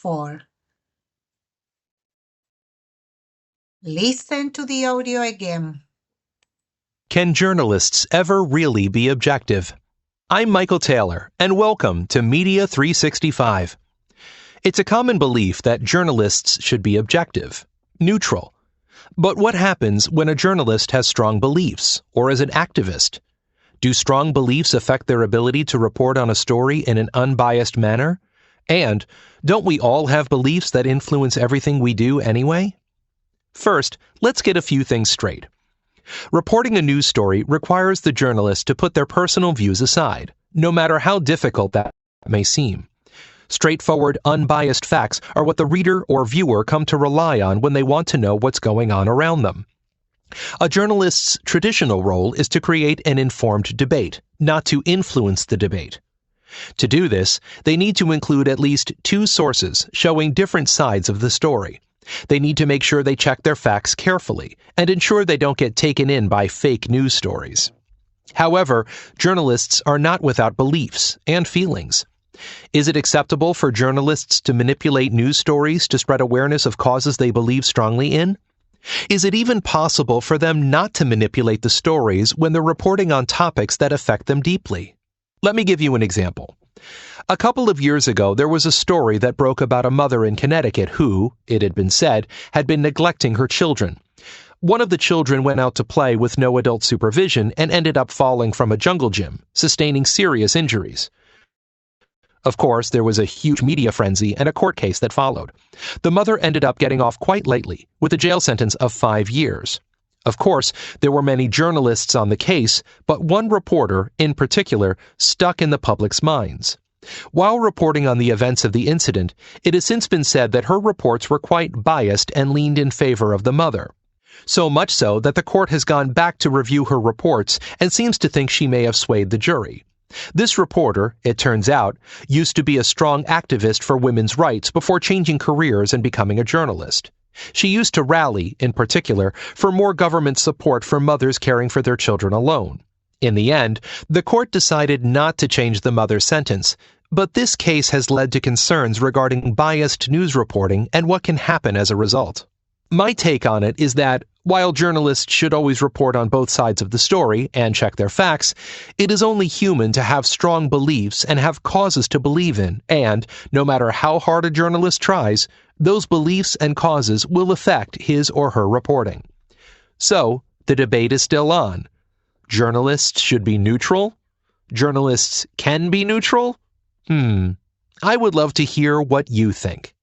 4. Listen to the audio again. Can journalists ever really be objective? I'm Michael Taylor, and welcome to Media 365. It's a common belief that journalists should be objective, neutral. But what happens when a journalist has strong beliefs, or is an activist? Do strong beliefs affect their ability to report on a story in an unbiased manner? And don't we all have beliefs that influence everything we do anyway? First, let's get a few things straight. Reporting a news story requires the journalist to put their personal views aside, no matter how difficult that may seem. Straightforward, unbiased facts are what the reader or viewer come to rely on when they want to know what's going on around them. A journalist's traditional role is to create an informed debate, not to influence the debate. To do this, they need to include at least two sources showing different sides of the story. They need to make sure they check their facts carefully and ensure they don't get taken in by fake news stories. However, journalists are not without beliefs and feelings. Is it acceptable for journalists to manipulate news stories to spread awareness of causes they believe strongly in? Is it even possible for them not to manipulate the stories when they're reporting on topics that affect them deeply? Let me give you an example. A couple of years ago, there was a story that broke about a mother in Connecticut who, it had been said, had been neglecting her children. One of the children went out to play with no adult supervision and ended up falling from a jungle gym, sustaining serious injuries. Of course, there was a huge media frenzy and a court case that followed. The mother ended up getting off quite lightly, with a jail sentence of 5 years. Of course, there were many journalists on the case, but one reporter, in particular, stuck in the public's minds. While reporting on the events of the incident, it has since been said that her reports were quite biased and leaned in favor of the mother. So much so that the court has gone back to review her reports and seems to think she may have swayed the jury. This reporter, it turns out, used to be a strong activist for women's rights before changing careers and becoming a journalist. She used to rally, in particular, for more government support for mothers caring for their children alone. In the end, the court decided not to change the mother's sentence, but this case has led to concerns regarding biased news reporting and what can happen as a result. My take on it is that, while journalists should always report on both sides of the story and check their facts, it is only human to have strong beliefs and have causes to believe in, and, no matter how hard a journalist tries, those beliefs and causes will affect his or her reporting. So, the debate is still on. Journalists should be neutral? Journalists can be neutral? I would love to hear what you think.